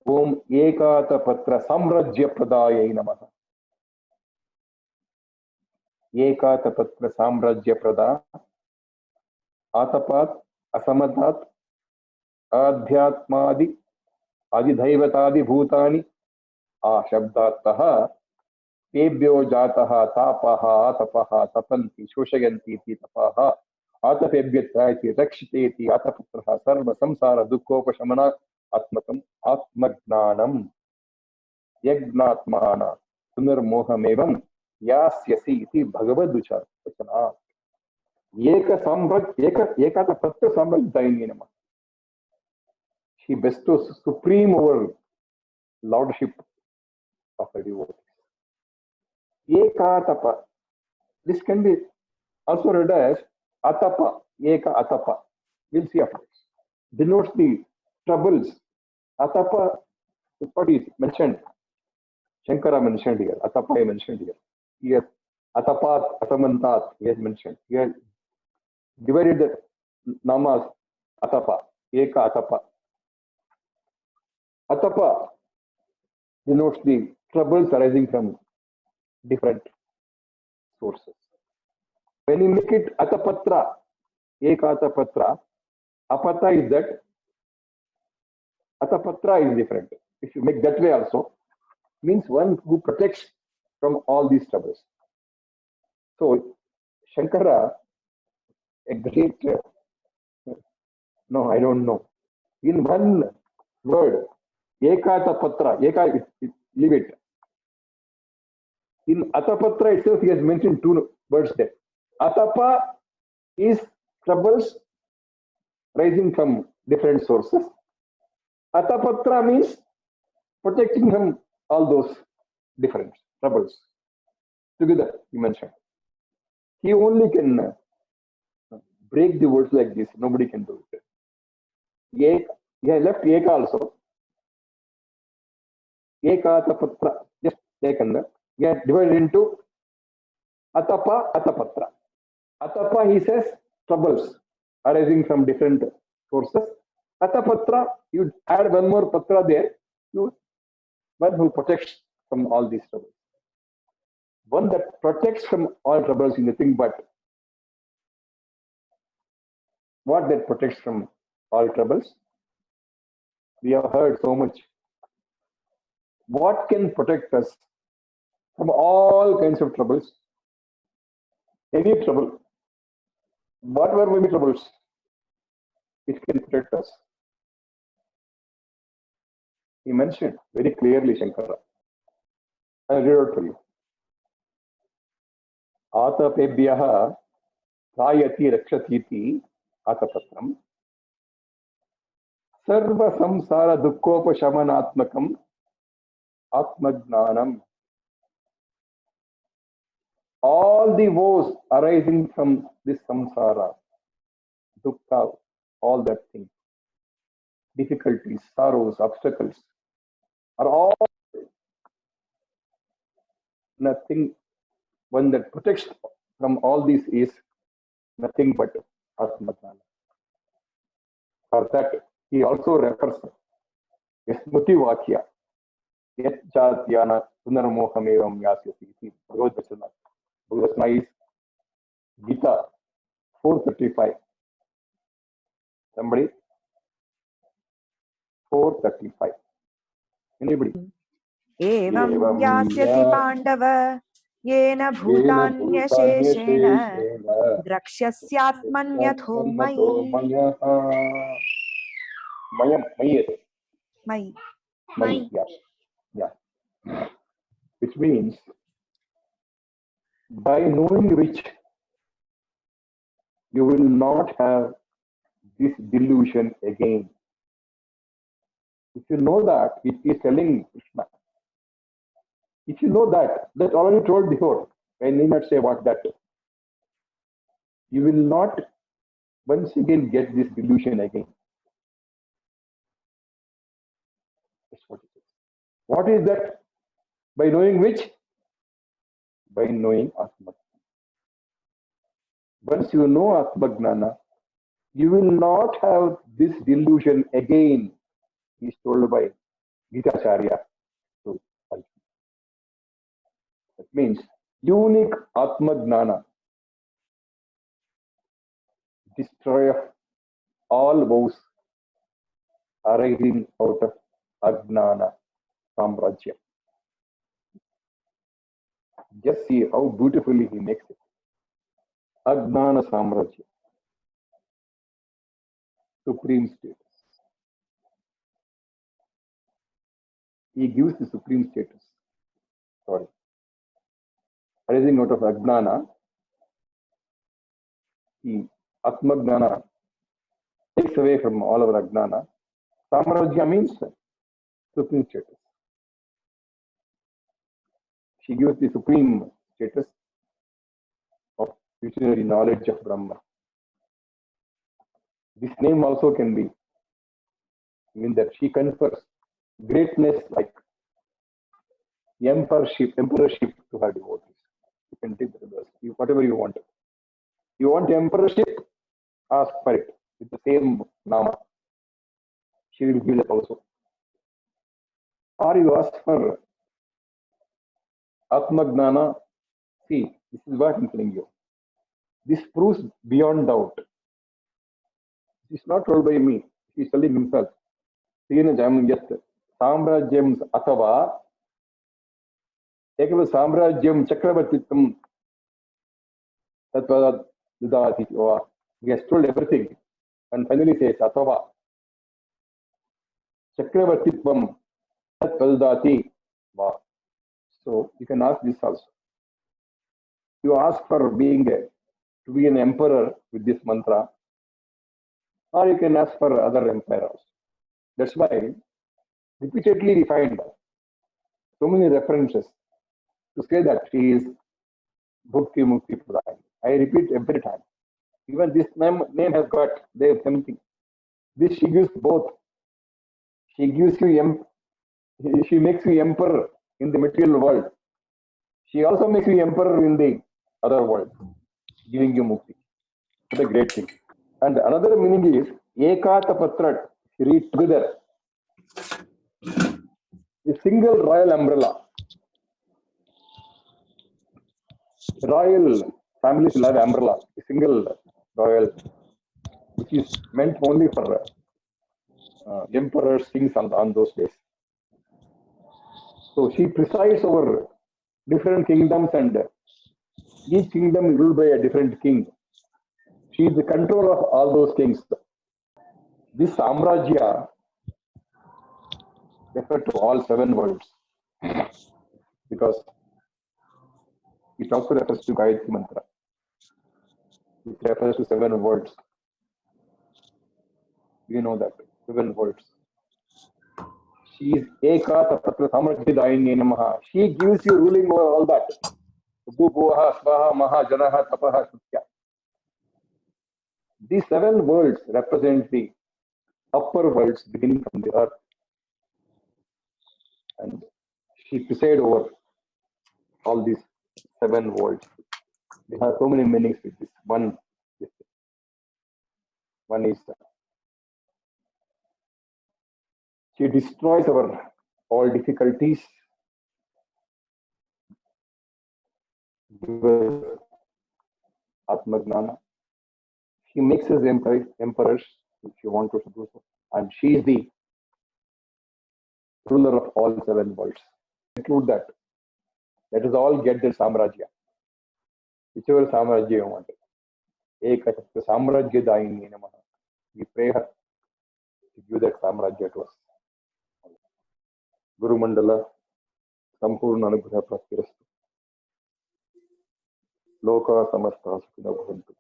ओम एकातपत्र साम्राज्य प्रदाय नमः। एकातपत्र साम्राज्य प्रदा आतपात् असमतात् आध्यात्मादि अधिदैवतादि भूतानि शब्दार्थः तेभ्यो जातः तापः आतपः तपन्ति शोषयन्ति इति तपः आतपेभ्यः रक्षिते इति आतपुत्रः सर्व संसार दुःखोपशमनात्मकम् आत्मज्ञानम् यज्ञात्मान पुनर्मोहमेवं यास्यसि इति भगवद्वचनात् एकातपत्र साम्राज्यदायिनी नमः। She bestows supreme over lordship of a devotee. Ekatapa. This can be also read as atapa, eka atapa. We'll see afterwards. Denotes the troubles. Atapa is what is mentioned. Shankara mentioned here. Atapa I mentioned here. Yes. Atapat, atamantat, he has mentioned. He has divided the namas atapa, eka atapa. Atapa denotes the troubles arising from different sources. When you make it atapatra, ekatapatra, apata is that, atapatra is different. If you make that way also, means one who protects from all these troubles. So, Shankara, a great, no, I don't know. In one word, ekatapatra, eka, leave it. In Atapatra itself, he has mentioned two words there. Atapa is troubles rising from different sources. Atapatra means protecting from all those different troubles. Together, he mentioned. He only can break the words like this. Nobody can do it. He has left Eka also. Eka Atapatra. Just taken that. We are divided into Atapa, Atapatra. Atapa, he says, troubles arising from different sources. Atapatra, you add one more patra there, one who protects from all these troubles. One that protects from all troubles is nothing but what that protects from all troubles. We have heard so much. What can protect us from all kinds of troubles? Any trouble, whatever may be troubles, it can protect us. He mentioned very clearly, Shankara. I'll read out for you. Atapebhyaha prayati rakshatiti atapatram sarva samsara dukkopashamanatmakam atmajnanam. All the woes arising from this samsara, dukkha, all that thing, difficulties, sorrows, obstacles, are all nothing. One that protects from all these is nothing but Atmajnana. For that, he also refers Smriti Vakya, Yat Chatyana Punarmohamevam Yasyati. Bhagavad Vachana is Gita 435. Somebody? 435. Anybody? Evam yasyati pandava yena bhutanyasheshena drakshasyatmanyatho mayi. Mayi. Yeah. Which means, by knowing which you will not have this delusion again. If you know that, it is telling Krishna. If you know that already told before, I need not say what that is. You will not once again get this delusion again. That's what it is. What is that? By knowing which? By knowing Atma. Once you know Atmagnana, you will not have this delusion again, he is told by Gitacharya to Arjuna. That means unique Atma Gnana, destroyer of all woes arising out of Ajnana Samrajya. Just see how beautifully he makes it. Ajnana Samrajya, supreme status. He gives the supreme status. Sorry. Arising out of Ajnana, he Atma Gnana takes away from all our Ajnana. Samrajya means supreme status. She gives the supreme status of visionary knowledge of Brahma. This name also can be mean that she confers greatness like emperorship to her devotees. You can take the reverse, whatever you want. You want emperorship, ask for it with the same nama. She will give that also. Or you ask for Atma Gnana. See, this is what I'm telling you. This proves beyond doubt. It's not told by me. He's telling himself. Samrajyam Athava Ekava Samrajyam Chakravartitvam Tatvadat Dudati. He has told everything and finally says Athava Chakravartitvam Tatvadat. So you can ask this also. You ask for being to be an emperor with this mantra, or you can ask for other emperors. That's why repeatedly we find so many references to say that she is Bhukti Mukti Pradayini. I repeat every time. Even this name has got the same thing. This she gives both. She gives you she makes you emperor in the material world. She also makes you emperor in the other world, giving you mukti. It's a great thing. And another meaning is Ekata Patrat. You read together. A single royal umbrella. Royal families will have umbrella. A single royal, which is meant only for emperors, kings on those days. So she presides over different kingdoms, and each kingdom is ruled by a different king. She is the control of all those kings. This Samrajya refers to all 7 worlds because it also refers to Gayatri Mantra. It refers to 7 worlds. You know that 7 worlds. She is Ekata Tatra Samrajyadayini Namaha. She gives you ruling over all that. Bhuvaha, Svaha, Maha, Janaha, Tapaha, Sutya. These 7 worlds represent the upper worlds beginning from the earth. And she presides over all these 7 worlds. They have so many meanings with this. One is she destroys our all difficulties. Atma Gnana. She makes us emperors, if you want to do so. And she is the ruler of all 7 worlds. Include that. Let us all get the Samrajya. Whichever Samrajya you want. Ekata Samrajyadayini Namaha. We pray her to give that Samrajya to us. Guru Mandala, Sampurna Anugraha Praspirastu. Loka Samasta Sukhina Bhavantu.